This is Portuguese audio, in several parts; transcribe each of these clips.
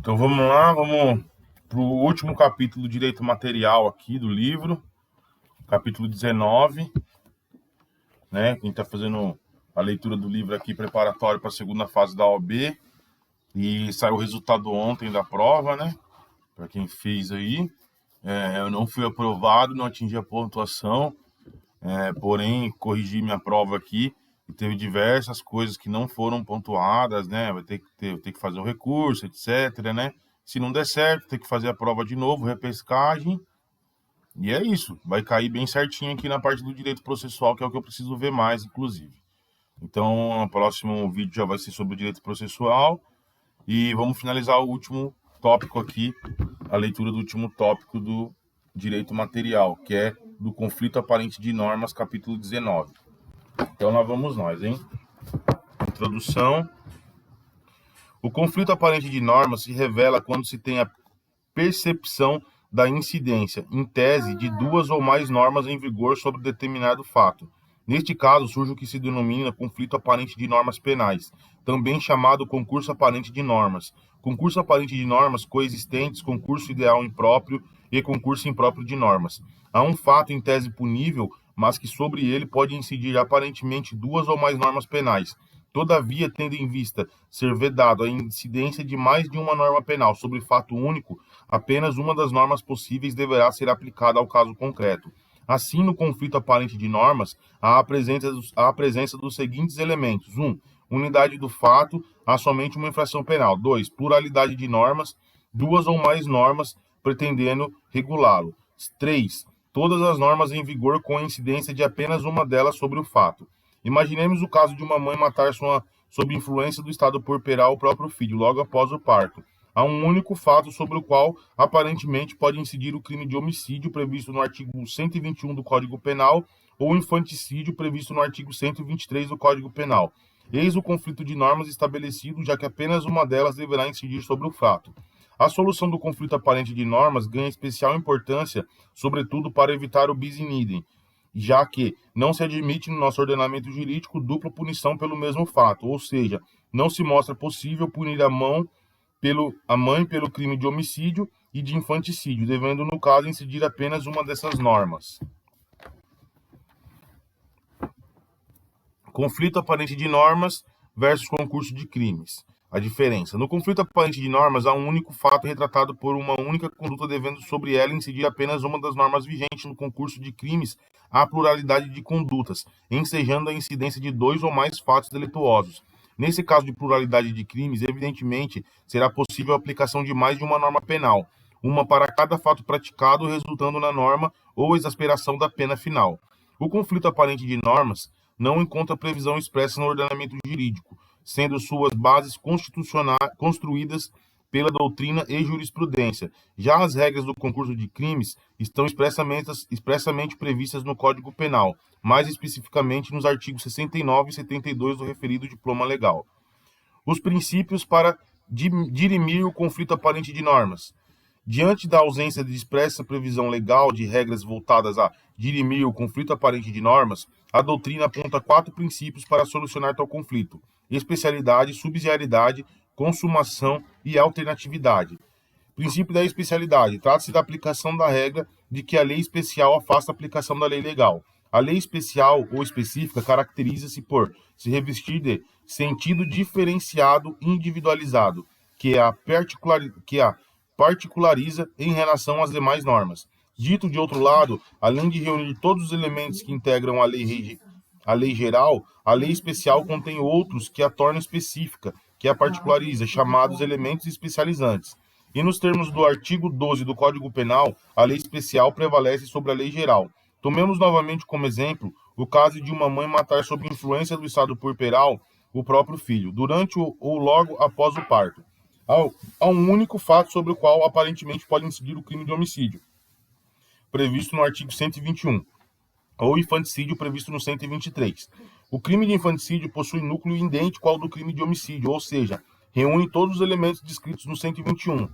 Então vamos lá, vamos para o último capítulo do direito material aqui do livro, capítulo 19, né? Quem está fazendo a leitura do livro aqui preparatório para a segunda fase da OAB, e saiu o resultado ontem da prova, né? Para quem fez aí, eu não fui aprovado, não atingi a pontuação, porém corrigi minha prova aqui e teve diversas coisas que não foram pontuadas, né? Vai ter que fazer um recurso, etc, né? Se não der certo, tem que fazer a prova de novo, repescagem. E é isso. Vai cair bem certinho aqui na parte do direito processual, que é o que eu preciso ver mais, inclusive. Então, o próximo vídeo já vai ser sobre o direito processual. E vamos finalizar o último tópico aqui, a leitura do último tópico do direito material, que é do conflito aparente de normas, capítulo 19. Então, lá vamos nós, hein? Introdução. O conflito aparente de normas se revela quando se tem a percepção da incidência, em tese, de duas ou mais normas em vigor sobre determinado fato. Neste caso, surge o que se denomina conflito aparente de normas penais, também chamado concurso aparente de normas. Concurso aparente de normas coexistentes, concurso ideal impróprio e concurso impróprio de normas. Há um fato em tese punível, mas que sobre ele pode incidir aparentemente duas ou mais normas penais. Todavia, tendo em vista ser vedado a incidência de mais de uma norma penal sobre fato único, apenas uma das normas possíveis deverá ser aplicada ao caso concreto. Assim, no conflito aparente de normas, há a presença dos seguintes elementos. 1. Unidade do fato, há somente uma infração penal. 2. Pluralidade de normas, duas ou mais normas pretendendo regulá-lo. 3. Todas as normas em vigor com a incidência de apenas uma delas sobre o fato. Imaginemos o caso de uma mãe matar sob influência do estado puerperal o próprio filho, logo após o parto. Há um único fato sobre o qual, aparentemente, pode incidir o crime de homicídio previsto no artigo 121 do Código Penal ou infanticídio previsto no artigo 123 do Código Penal. Eis o conflito de normas estabelecido, já que apenas uma delas deverá incidir sobre o fato. A solução do conflito aparente de normas ganha especial importância, sobretudo para evitar o bis in idem, já que não se admite no nosso ordenamento jurídico dupla punição pelo mesmo fato, ou seja, não se mostra possível punir a mãe pelo crime de homicídio e de infanticídio, devendo, no caso, incidir apenas uma dessas normas. Conflito aparente de normas versus concurso de crimes. A diferença. No conflito aparente de normas, há um único fato retratado por uma única conduta, devendo sobre ela incidir apenas uma das normas vigentes. No concurso de crimes, há pluralidade de condutas, ensejando a incidência de dois ou mais fatos delituosos. Nesse caso de pluralidade de crimes, evidentemente, será possível a aplicação de mais de uma norma penal, uma para cada fato praticado, resultando na norma ou exasperação da pena final. O conflito aparente de normas não encontra previsão expressa no ordenamento jurídico, sendo suas bases constitucionais construídas pela doutrina e jurisprudência. Já as regras do concurso de crimes estão expressamente previstas no Código Penal, mais especificamente nos artigos 69 e 72 do referido diploma legal. Os princípios para dirimir o conflito aparente de normas. Diante da ausência de expressa previsão legal de regras voltadas a dirimir o conflito aparente de normas, a doutrina aponta 4 princípios para solucionar tal conflito: especialidade, subsidiariedade, consumação e alternatividade. Princípio da especialidade. Trata-se da aplicação da regra de que a lei especial afasta a aplicação da lei legal. A lei especial ou específica caracteriza-se por se revestir de sentido diferenciado individualizado, que a particulariza em relação às demais normas. Dito de outro lado, além de reunir todos os elementos que integram a lei geral, a lei especial contém outros que a tornam específica, que a particulariza, chamados elementos especializantes. E nos termos do artigo 12 do Código Penal, a lei especial prevalece sobre a lei geral. Tomemos novamente como exemplo o caso de uma mãe matar sob influência do estado puerperal o próprio filho, durante ou logo após o parto. Há um único fato sobre o qual aparentemente pode incidir o crime de homicídio, previsto no artigo 121, ou infanticídio, previsto no 123. O crime de infanticídio possui núcleo idêntico ao do crime de homicídio, ou seja, reúne todos os elementos descritos no 121,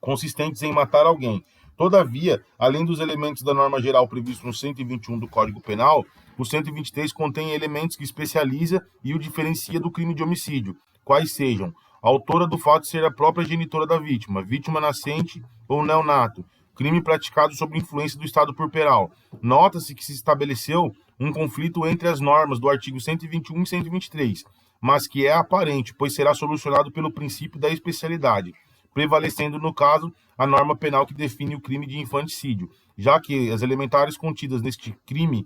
consistentes em matar alguém. Todavia, além dos elementos da norma geral previsto no 121 do Código Penal, o 123 contém elementos que especializa e o diferencia do crime de homicídio, quais sejam autora do fato ser a própria genitora da vítima, vítima nascente ou neonato, crime praticado sob influência do estado puerperal. Nota-se que se estabeleceu um conflito entre as normas do artigo 121 e 123, mas que é aparente, pois será solucionado pelo princípio da especialidade, prevalecendo, no caso, a norma penal que define o crime de infanticídio, já que as elementares contidas neste crime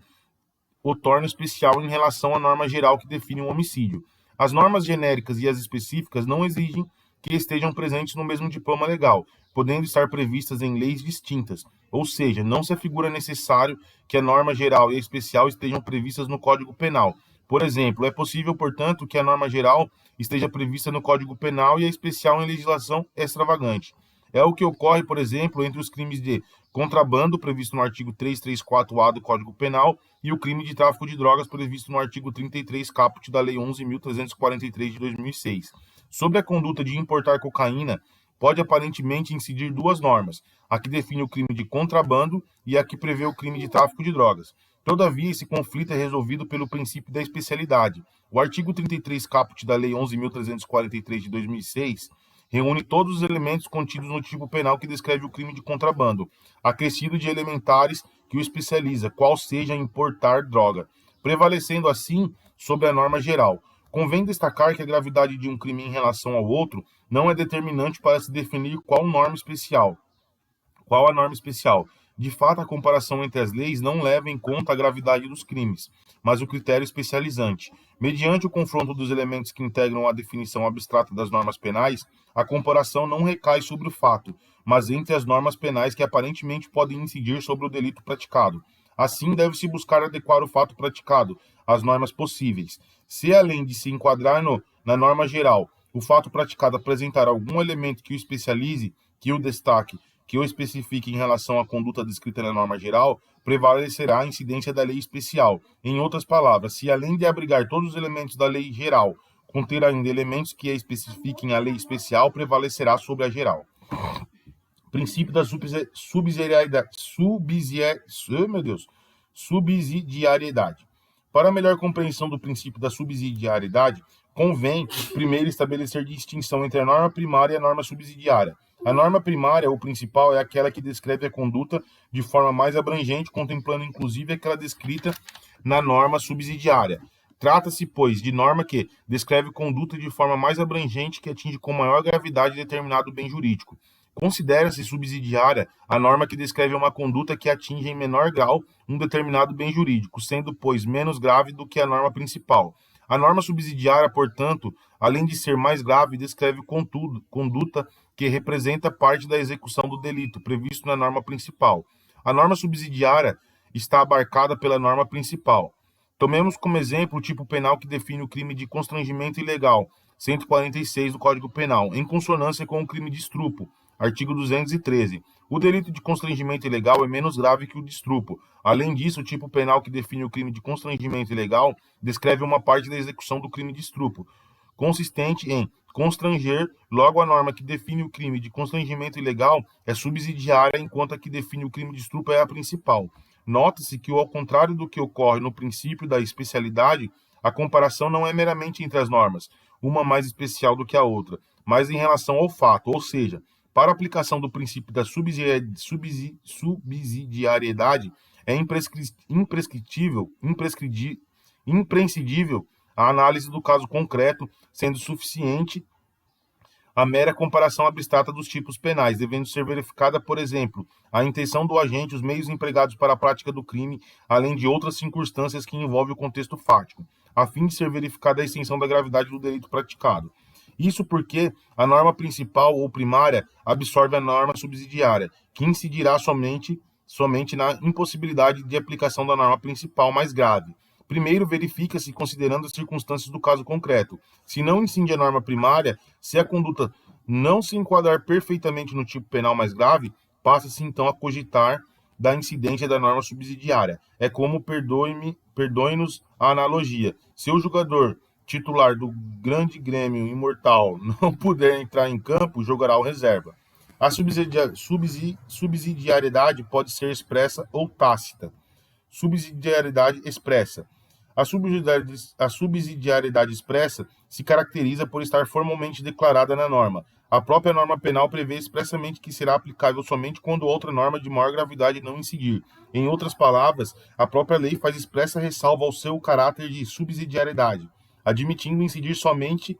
o tornam especial em relação à norma geral que define um homicídio. As normas genéricas e as específicas não exigem que estejam presentes no mesmo diploma legal, podendo estar previstas em leis distintas, ou seja, não se afigura necessário que a norma geral e a especial estejam previstas no Código Penal. Por exemplo, é possível, portanto, que a norma geral esteja prevista no Código Penal e a especial em legislação extravagante. É o que ocorre, por exemplo, entre os crimes de contrabando, previsto no artigo 334-A do Código Penal, e o crime de tráfico de drogas, previsto no artigo 33 caput da Lei 11.343 de 2006. Sobre a conduta de importar cocaína, pode aparentemente incidir duas normas, a que define o crime de contrabando e a que prevê o crime de tráfico de drogas. Todavia, esse conflito é resolvido pelo princípio da especialidade. O artigo 33 caput da Lei 11.343 de 2006 reúne todos os elementos contidos no tipo penal que descreve o crime de contrabando, acrescido de elementares que o especializa, qual seja importar droga, prevalecendo assim sobre a norma geral. Convém destacar que a gravidade de um crime em relação ao outro não é determinante para se definir qual a norma especial. De fato, a comparação entre as leis não leva em conta a gravidade dos crimes, mas o critério especializante. Mediante o confronto dos elementos que integram a definição abstrata das normas penais, a comparação não recai sobre o fato, mas entre as normas penais que aparentemente podem incidir sobre o delito praticado. Assim, deve-se buscar adequar o fato praticado às normas possíveis. Se, além de se enquadrar na norma geral, o fato praticado apresentar algum elemento que o especialize, que o destaque, que o especifique em relação à conduta descrita na norma geral, prevalecerá a incidência da lei especial. Em outras palavras, se além de abrigar todos os elementos da lei geral, conter ainda elementos que a especifiquem a lei especial, prevalecerá sobre a geral. Princípio da subsidiariedade. Para a melhor compreensão do princípio da subsidiariedade, convém primeiro estabelecer distinção entre a norma primária e a norma subsidiária. A norma primária, ou principal, é aquela que descreve a conduta de forma mais abrangente, contemplando inclusive aquela descrita na norma subsidiária. Trata-se, pois, de norma que descreve conduta de forma mais abrangente que atinge com maior gravidade determinado bem jurídico. Considera-se subsidiária a norma que descreve uma conduta que atinge em menor grau um determinado bem jurídico, sendo, pois, menos grave do que a norma principal. A norma subsidiária, portanto, além de ser mais grave, descreve conduta que representa parte da execução do delito, previsto na norma principal. A norma subsidiária está abarcada pela norma principal. Tomemos como exemplo o tipo penal que define o crime de constrangimento ilegal, 146 do Código Penal, em consonância com o crime de estupro, artigo 213. O delito de constrangimento ilegal é menos grave que o de estupro. Além disso, o tipo penal que define o crime de constrangimento ilegal descreve uma parte da execução do crime de estupro, consistente em constranger, logo a norma que define o crime de constrangimento ilegal é subsidiária, enquanto a que define o crime de estupro é a principal. Nota-se que, ao contrário do que ocorre no princípio da especialidade, a comparação não é meramente entre as normas, uma mais especial do que a outra, mas em relação ao fato, ou seja, para a aplicação do princípio da subsidiariedade, é imprescindível a análise do caso concreto, sendo suficiente a mera comparação abstrata dos tipos penais, devendo ser verificada, por exemplo, a intenção do agente, os meios empregados para a prática do crime, além de outras circunstâncias que envolvem o contexto fático, a fim de ser verificada a extensão da gravidade do delito praticado. Isso porque a norma principal ou primária absorve a norma subsidiária, que incidirá somente na impossibilidade de aplicação da norma principal mais grave. Primeiro, verifica-se considerando as circunstâncias do caso concreto. Se não incide a norma primária, se a conduta não se enquadrar perfeitamente no tipo penal mais grave, passa-se então a cogitar da incidência da norma subsidiária. É como, perdoe-nos a analogia, se o jogador titular do grande Grêmio imortal não puder entrar em campo, jogará o reserva. A subsidiariedade pode ser expressa ou tácita. Subsidiariedade expressa. A subsidiariedade expressa se caracteriza por estar formalmente declarada na norma. A própria norma penal prevê expressamente que será aplicável somente quando outra norma de maior gravidade não incidir. Em outras palavras, a própria lei faz expressa ressalva ao seu caráter de subsidiariedade, admitindo incidir somente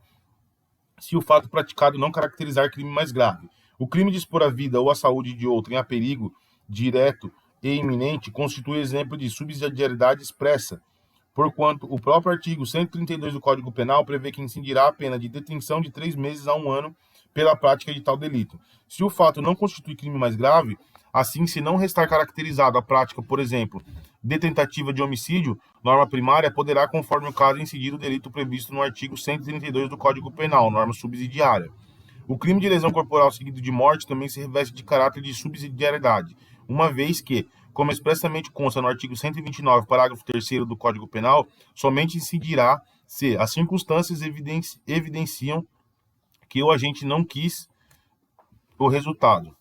se o fato praticado não caracterizar crime mais grave. O crime de expor a vida ou a saúde de outrem a perigo direto e iminente constitui exemplo de subsidiariedade expressa, porquanto o próprio artigo 132 do Código Penal prevê que incidirá a pena de detenção de 3 meses a 1 ano pela prática de tal delito. Se o fato não constitui crime mais grave, assim, se não restar caracterizado a prática, por exemplo, de tentativa de homicídio, norma primária poderá, conforme o caso, incidir o delito previsto no artigo 132 do Código Penal, norma subsidiária. O crime de lesão corporal seguido de morte também se reveste de caráter de subsidiariedade, uma vez que, como expressamente consta no artigo 129, parágrafo 3º do Código Penal, somente incidirá se as circunstâncias evidenciam que o agente não quis o resultado,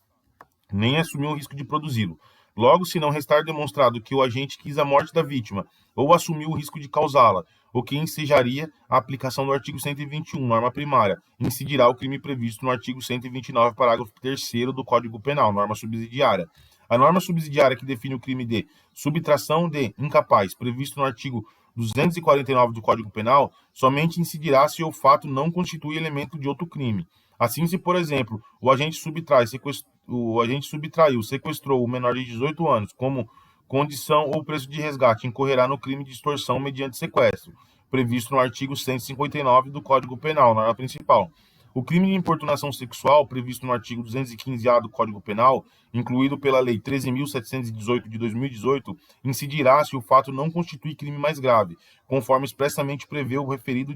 nem assumiu o risco de produzi-lo. Logo, se não restar demonstrado que o agente quis a morte da vítima ou assumiu o risco de causá-la, o que ensejaria a aplicação do artigo 121, norma primária, incidirá o crime previsto no artigo 129, parágrafo 3º do Código Penal, norma subsidiária. A norma subsidiária que define o crime de subtração de incapaz, previsto no artigo 249 do Código Penal, somente incidirá se o fato não constitui elemento de outro crime. Assim, se, por exemplo, o agente subtraiu, sequestrou o menor de 18 anos como condição ou preço de resgate, incorrerá no crime de extorsão mediante sequestro, previsto no artigo 159 do Código Penal, norma principal. O crime de importunação sexual, previsto no artigo 215-A do Código Penal, incluído pela Lei 13.718 de 2018, incidirá se o fato não constitui crime mais grave, conforme expressamente prevê o referido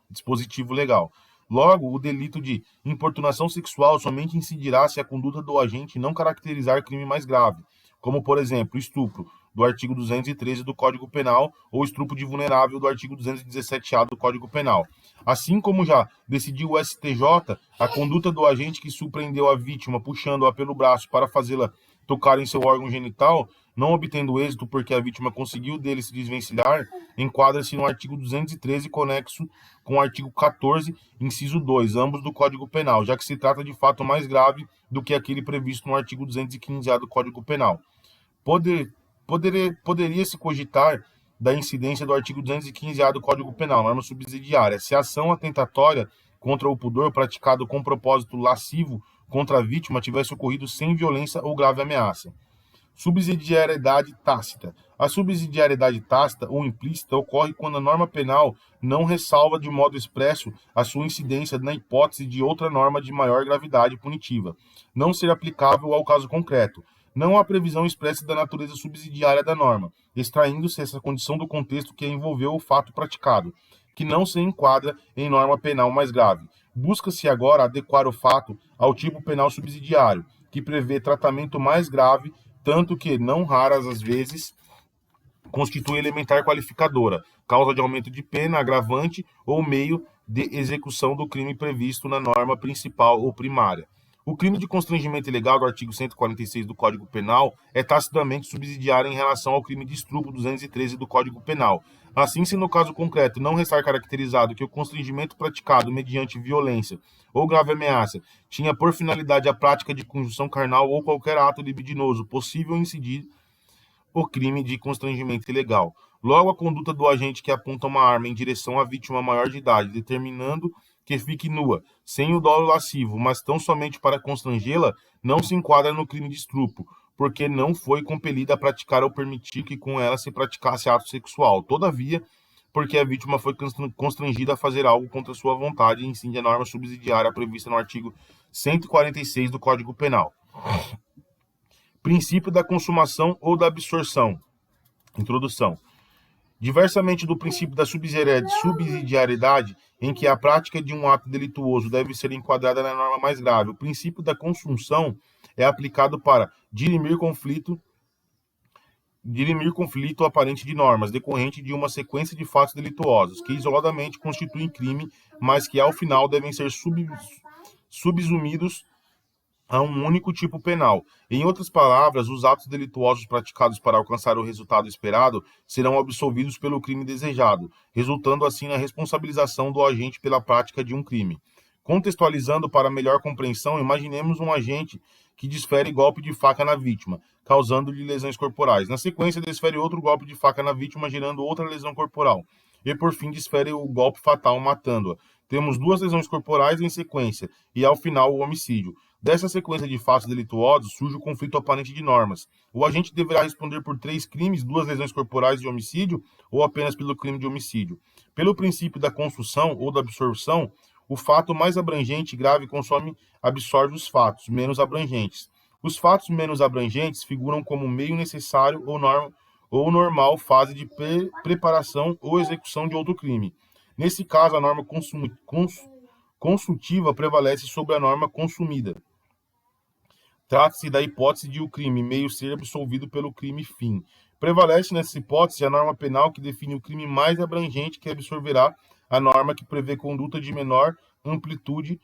dispositivo legal. Logo, o delito de importunação sexual somente incidirá se a conduta do agente não caracterizar crime mais grave, como, por exemplo, estupro, do artigo 213 do Código Penal, ou estupro de vulnerável, do artigo 217-A do Código Penal. Assim como já decidiu o STJ, a conduta do agente que surpreendeu a vítima puxando-a pelo braço para fazê-la tocar em seu órgão genital, não obtendo êxito porque a vítima conseguiu dele se desvencilhar, enquadra-se no artigo 213, conexo com o artigo 14, inciso 2, ambos do Código Penal, já que se trata de fato mais grave do que aquele previsto no artigo 215-A do Código Penal. Poderia-se cogitar da incidência do artigo 215-A do Código Penal, norma subsidiária, se a ação atentatória contra o pudor praticada com propósito lascivo contra a vítima tivesse ocorrido sem violência ou grave ameaça. Subsidiariedade tácita. A subsidiariedade tácita ou implícita ocorre quando a norma penal não ressalva de modo expresso a sua incidência na hipótese de outra norma de maior gravidade punitiva não ser aplicável ao caso concreto. Não há previsão expressa da natureza subsidiária da norma, extraindo-se essa condição do contexto que envolveu o fato praticado, que não se enquadra em norma penal mais grave. Busca-se agora adequar o fato ao tipo penal subsidiário, que prevê tratamento mais grave, tanto que, não raras as vezes, constitui elementar qualificadora, causa de aumento de pena, agravante ou meio de execução do crime previsto na norma principal ou primária. O crime de constrangimento ilegal do artigo 146 do Código Penal é tacitamente subsidiário em relação ao crime de estupro 213 do Código Penal. Assim, se no caso concreto não restar caracterizado que o constrangimento praticado mediante violência ou grave ameaça tinha por finalidade a prática de conjunção carnal ou qualquer ato libidinoso possível incidir o crime de constrangimento ilegal. Logo, a conduta do agente que aponta uma arma em direção à vítima maior de idade, determinando que fique nua, sem o dolo lascivo, mas tão somente para constrangê-la, não se enquadra no crime de estupro, porque não foi compelida a praticar ou permitir que com ela se praticasse ato sexual. Todavia, porque a vítima foi constrangida a fazer algo contra sua vontade, incide a norma subsidiária prevista no artigo 146 do Código Penal. Princípio da consumação ou da absorção. Introdução. Diversamente do princípio da subsidiariedade, em que a prática de um ato delituoso deve ser enquadrada na norma mais grave, o princípio da consunção é aplicado para dirimir conflito aparente de normas, decorrente de uma sequência de fatos delituosos, que isoladamente constituem crime, mas que ao final devem ser subsumidos a um único tipo penal. Em outras palavras, os atos delituosos praticados para alcançar o resultado esperado serão absolvidos pelo crime desejado, resultando assim na responsabilização do agente pela prática de um crime. Contextualizando para melhor compreensão, imaginemos um agente que desfere golpe de faca na vítima, causando-lhe lesões corporais. Na sequência, desfere outro golpe de faca na vítima, gerando outra lesão corporal. E, por fim, desfere o golpe fatal, matando-a. Temos duas lesões corporais em sequência, e, ao final, o homicídio. Dessa sequência de fatos delituosos surge o conflito aparente de normas. O agente deverá responder por 3 crimes, 2 lesões corporais de homicídio, ou apenas pelo crime de homicídio. Pelo princípio da construção ou da absorção, o fato mais abrangente e grave absorve os fatos menos abrangentes. Os fatos menos abrangentes figuram como meio necessário ou normal fase de preparação ou execução de outro crime. Nesse caso, a norma consultiva prevalece sobre a norma consumida. Trata-se da hipótese de o crime meio ser absolvido pelo crime fim. Prevalece nessa hipótese a norma penal que define o crime mais abrangente que absorverá a norma que prevê conduta de menor amplitude,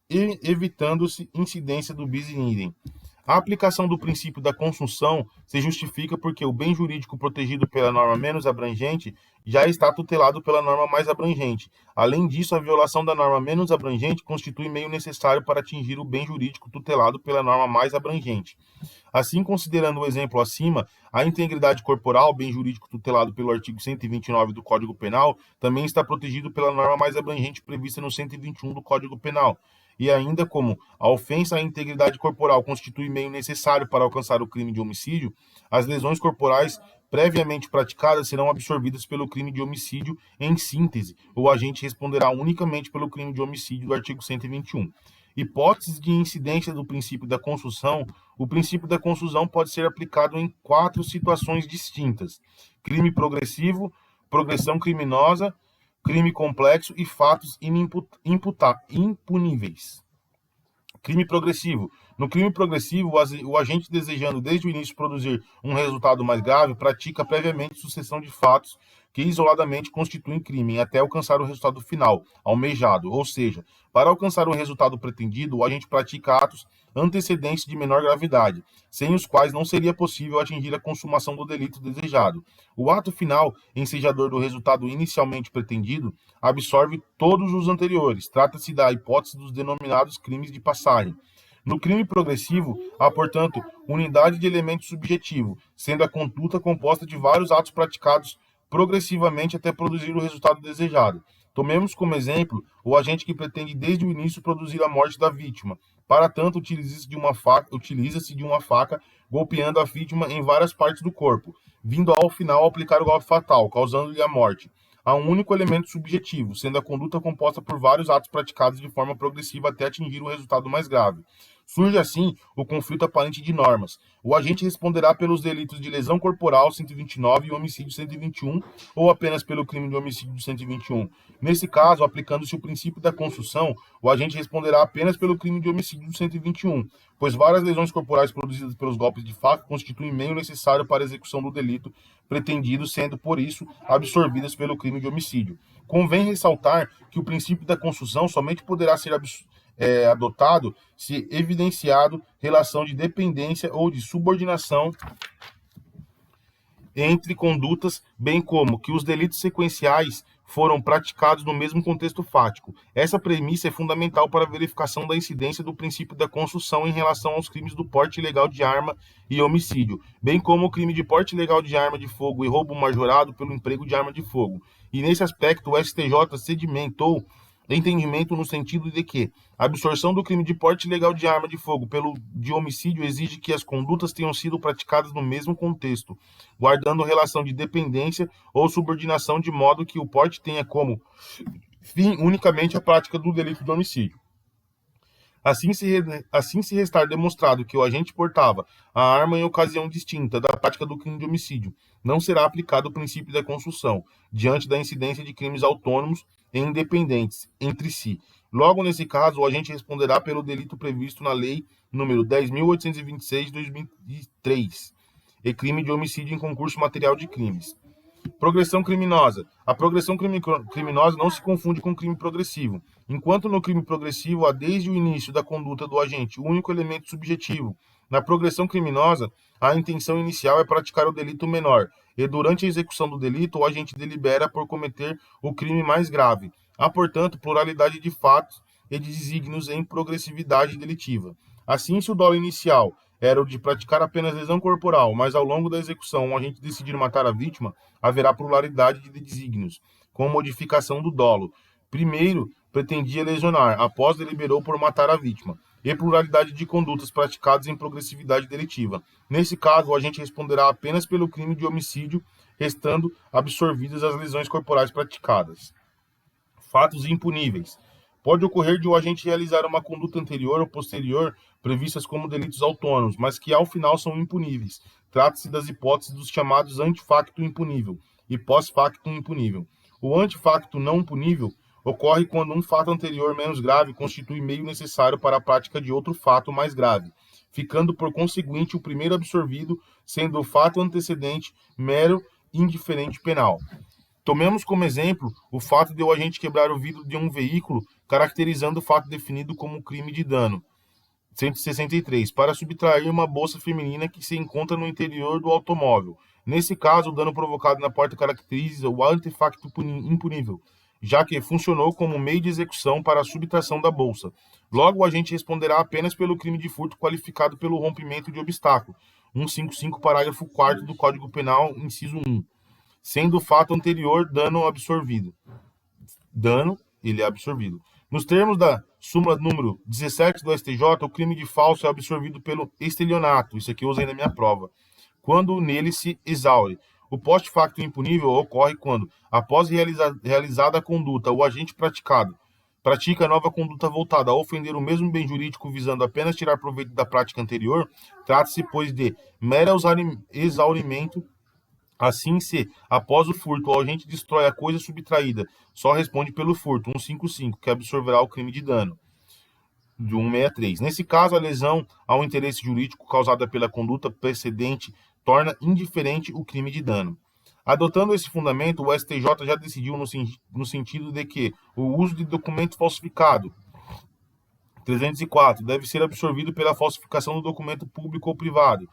evitando-se incidência do bis in idem. A aplicação do princípio da consunção se justifica porque o bem jurídico protegido pela norma menos abrangente já está tutelado pela norma mais abrangente. Além disso, a violação da norma menos abrangente constitui meio necessário para atingir o bem jurídico tutelado pela norma mais abrangente. Assim, considerando o exemplo acima, a integridade corporal, bem jurídico tutelado pelo artigo 129 do Código Penal, também está protegido pela norma mais abrangente prevista no 121 do Código Penal. E ainda como a ofensa à integridade corporal constitui meio necessário para alcançar o crime de homicídio, as lesões corporais previamente praticadas serão absorvidas pelo crime de homicídio em síntese. O agente responderá unicamente pelo crime de homicídio do artigo 121. Hipóteses de incidência do princípio da consunção. O princípio da consunção pode ser aplicado em 4 situações distintas: crime progressivo, progressão criminosa, crime complexo e fatos impuníveis. Crime progressivo. No crime progressivo, o agente desejando desde o início produzir um resultado mais grave, pratica previamente sucessão de fatos que isoladamente constituem crime, até alcançar o resultado final, almejado. Ou seja, para alcançar o resultado pretendido, o agente pratica atos antecedentes de menor gravidade, sem os quais não seria possível atingir a consumação do delito desejado. O ato final, ensejador do resultado inicialmente pretendido, absorve todos os anteriores. Trata-se da hipótese dos denominados crimes de passagem. No crime progressivo, há, portanto, unidade de elemento subjetivo, sendo a conduta composta de vários atos praticados progressivamente até produzir o resultado desejado. Tomemos como exemplo o agente que pretende desde o início produzir a morte da vítima. Para tanto, utiliza-se de uma faca, golpeando a vítima em várias partes do corpo, vindo ao final aplicar o golpe fatal, causando-lhe a morte. Há um único elemento subjetivo, sendo a conduta composta por vários atos praticados de forma progressiva até atingir o resultado mais grave. Surge assim o conflito aparente de normas. O agente responderá pelos delitos de lesão corporal 129 e homicídio 121, ou apenas pelo crime de homicídio 121. Nesse caso, aplicando-se o princípio da consunção, o agente responderá apenas pelo crime de homicídio 121, pois várias lesões corporais produzidas pelos golpes de faca constituem meio necessário para a execução do delito pretendido, sendo, por isso, absorvidas pelo crime de homicídio. Convém ressaltar que o princípio da consunção somente poderá ser adotado se evidenciado relação de dependência ou de subordinação entre condutas, bem como que os delitos sequenciais foram praticados no mesmo contexto fático. Essa premissa é fundamental para a verificação da incidência do princípio da consunção em relação aos crimes do porte ilegal de arma e homicídio, bem como o crime de porte ilegal de arma de fogo e roubo majorado pelo emprego de arma de fogo. E nesse aspecto, o STJ sedimentou entendimento no sentido de que a absorção do crime de porte ilegal de arma de fogo pelo de homicídio exige que as condutas tenham sido praticadas no mesmo contexto, guardando relação de dependência ou subordinação, de modo que o porte tenha como fim unicamente a prática do delito de homicídio. Assim se restar demonstrado que o agente portava a arma em ocasião distinta da prática do crime de homicídio, não será aplicado o princípio da consunção, diante da incidência de crimes autônomos e independentes entre si. Logo, nesse caso, o agente responderá pelo delito previsto na Lei nº 10.826 de 2003, e crime de homicídio em concurso material de crimes. Progressão criminosa. A progressão criminosa não se confunde com crime progressivo. Enquanto no crime progressivo há desde o início da conduta do agente o único elemento subjetivo, na progressão criminosa, a intenção inicial é praticar o delito menor, e durante a execução do delito o agente delibera por cometer o crime mais grave. Há, portanto, pluralidade de fatos e de desígnios em progressividade delitiva. Assim, se o dolo inicial era o de praticar apenas lesão corporal, mas ao longo da execução o agente decidir matar a vítima, haverá pluralidade de desígnios, com modificação do dolo. Primeiro, pretendia lesionar, após deliberou por matar a vítima, e pluralidade de condutas praticadas em progressividade delitiva. Nesse caso, o agente responderá apenas pelo crime de homicídio, restando absorvidas as lesões corporais praticadas. Fatos impuníveis. Pode ocorrer de o agente realizar uma conduta anterior ou posterior previstas como delitos autônomos, mas que ao final são impuníveis. Trata-se das hipóteses dos chamados ante-facto impunível e pós-facto impunível. O ante-facto não punível ocorre quando um fato anterior menos grave constitui meio necessário para a prática de outro fato mais grave, ficando por conseguinte o primeiro absorvido, sendo o fato antecedente mero indiferente penal. Tomemos como exemplo o fato de o agente quebrar o vidro de um veículo, caracterizando o fato definido como crime de dano. 163. Para subtrair uma bolsa feminina que se encontra no interior do automóvel. Nesse caso, o dano provocado na porta caracteriza o antefacto impunível, já que funcionou como meio de execução para a subtração da bolsa. Logo, o agente responderá apenas pelo crime de furto qualificado pelo rompimento de obstáculo. 155, parágrafo 4º do Código Penal, inciso 1. Sendo o fato anterior dano absorvido. Dano, ele é absorvido. Nos termos da súmula número 17 do STJ, o crime de falso é absorvido pelo estelionato. Isso aqui eu usei na minha prova. Quando nele se exaure. O post-facto impunível ocorre quando, após realizada a conduta, o agente pratica nova conduta voltada a ofender o mesmo bem jurídico visando apenas tirar proveito da prática anterior. Trata-se, pois, de mero exaurimento. Assim, se, após o furto, o agente destrói a coisa subtraída, só responde pelo furto, 155, que absorverá o crime de dano, de 163. Nesse caso, a lesão ao interesse jurídico causada pela conduta precedente torna indiferente o crime de dano. Adotando esse fundamento, o STJ já decidiu no sentido de que o uso de documento falsificado, 304, deve ser absorvido pela falsificação do documento público ou privado,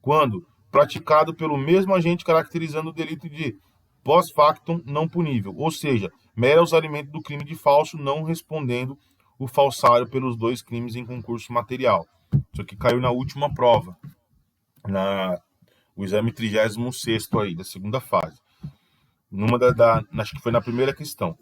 quando praticado pelo mesmo agente caracterizando o delito de pós-factum não punível, ou seja, mero usarimento do crime de falso, não respondendo o falsário pelos dois crimes em concurso material. Isso aqui caiu na última prova, o exame 36º aí, da segunda fase. Acho que foi na primeira questão.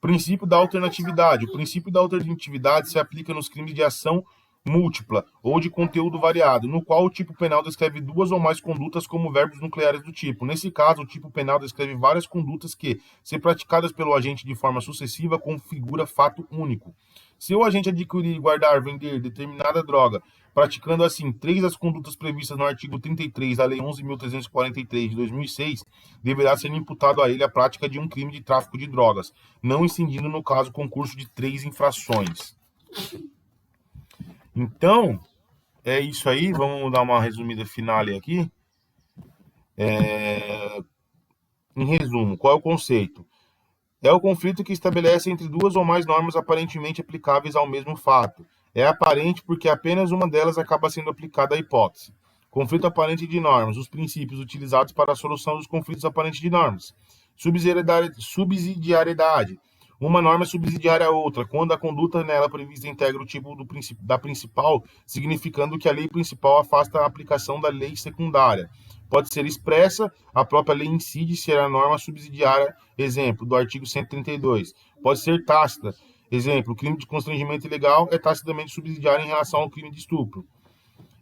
Princípio da alternatividade. O princípio da alternatividade se aplica nos crimes de ação múltipla ou de conteúdo variado, no qual o tipo penal descreve duas ou mais condutas como verbos nucleares do tipo. Nesse caso, o tipo penal descreve várias condutas que, se praticadas pelo agente de forma sucessiva, configura fato único. Se o agente adquirir, guardar, vender determinada droga, praticando assim 3 das condutas previstas no artigo 33 da Lei 11.343 de 2006, deverá ser imputado a ele a prática de um crime de tráfico de drogas, não incidindo no caso concurso de 3 infrações. Então, é isso aí. Vamos dar uma resumida final aqui. Em resumo, qual é o conceito? É o conflito que estabelece entre duas ou mais normas aparentemente aplicáveis ao mesmo fato. É aparente porque apenas uma delas acaba sendo aplicada à hipótese. Conflito aparente de normas, os princípios utilizados para a solução dos conflitos aparentes de normas. Subsidiariedade. Uma norma é subsidiária a outra, quando a conduta nela prevista integra o tipo da principal, significando que a lei principal afasta a aplicação da lei secundária. Pode ser expressa, a própria lei incide ser a norma subsidiária, exemplo, do artigo 132. Pode ser tácita, exemplo, o crime de constrangimento ilegal é tacitamente subsidiário em relação ao crime de estupro.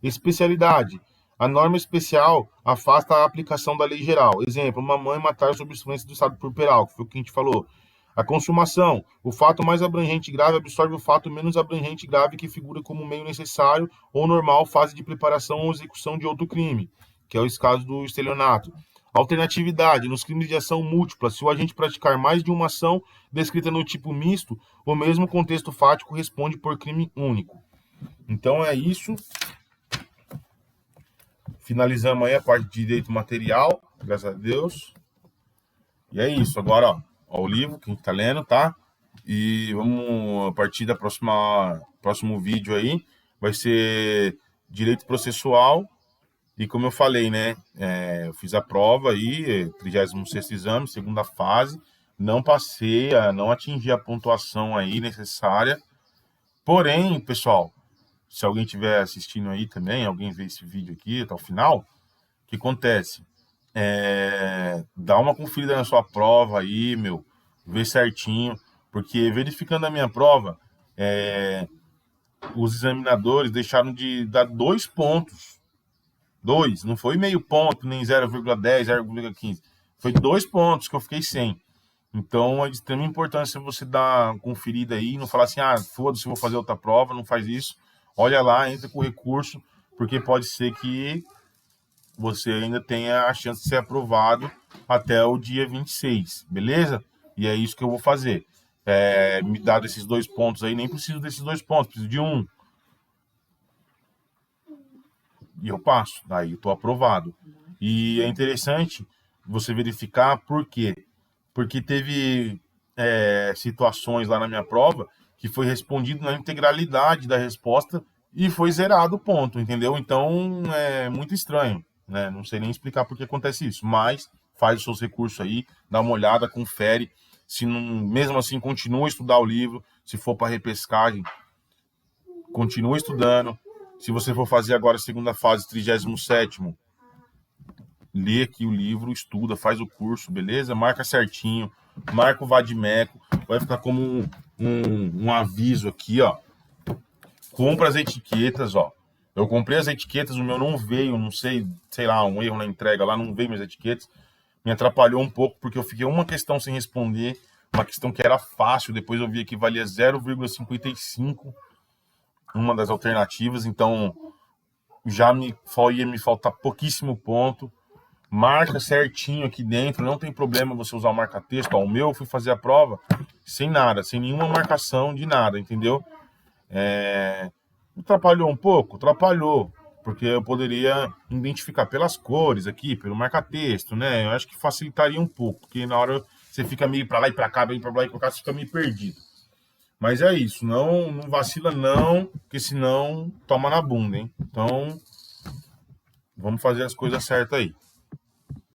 Especialidade. A norma especial afasta a aplicação da lei geral. Exemplo, uma mãe matar sob influência do estado puerperal, que foi o que a gente falou. A consumação. O fato mais abrangente e grave absorve o fato menos abrangente e grave que figura como meio necessário ou normal fase de preparação ou execução de outro crime, que é o caso do estelionato. Alternatividade. Nos crimes de ação múltipla, se o agente praticar mais de uma ação descrita no tipo misto, o mesmo contexto fático responde por crime único. Então é isso. Finalizamos aí a parte de direito material, graças a Deus. E é isso. Agora, ó o livro que a gente tá lendo, tá? E vamos, a partir da próximo vídeo aí, vai ser direito processual. E como eu falei, né, eu fiz a prova aí, 36º exame, segunda fase, não passei, não atingi a pontuação aí necessária. Porém, pessoal, se alguém estiver assistindo aí também, alguém vê esse vídeo aqui até o final, o que acontece? Dá uma conferida na sua prova aí, meu, vê certinho, porque verificando a minha prova, os examinadores deixaram de dar 2 pontos. 2, não foi meio ponto, nem 0,10, 0,15. Foi 2 pontos que eu fiquei sem. Então é de extrema importância você dar uma conferida aí, não falar assim, foda-se, vou fazer outra prova, não faz isso. Olha lá, entra com recurso, porque pode ser que você ainda tenha a chance de ser aprovado até o dia 26, beleza? E é isso que eu vou fazer. Me dado esses 2 pontos aí, nem preciso desses 2 pontos, preciso de um. E eu passo, daí eu tô aprovado. E é interessante você verificar por quê. Porque teve situações lá na minha prova que foi respondido na integralidade da resposta e foi zerado o ponto, entendeu? Então é muito estranho, né? Não sei nem explicar por que acontece isso, mas faz os seus recursos aí, dá uma olhada, confere. Se não, mesmo assim, continua a estudar o livro. Se for para repescagem, continua estudando. Se você for fazer agora a segunda fase, 37º, lê aqui o livro, estuda, faz o curso, beleza? Marca certinho, marca o vadimeco, vai ficar como um aviso aqui, ó. Compra as etiquetas, ó. Eu comprei as etiquetas, o meu não veio, não sei lá, um erro na entrega lá, não veio minhas etiquetas. Me atrapalhou um pouco, porque eu fiquei uma questão sem responder, uma questão que era fácil, depois eu vi que valia 0,55, uma das alternativas, então já ia me faltar pouquíssimo ponto. Marca certinho aqui dentro, não tem problema você usar o marca-texto. O meu eu fui fazer a prova sem nada, sem nenhuma marcação de nada, entendeu? Atrapalhou um pouco? Atrapalhou, porque eu poderia identificar pelas cores aqui, pelo marca-texto, né? Eu acho que facilitaria um pouco, porque na hora você fica meio para lá e para cá, bem para lá e para cá, você fica meio perdido. Mas é isso, não vacila não, porque senão toma na bunda, hein? Então, vamos fazer as coisas certas aí.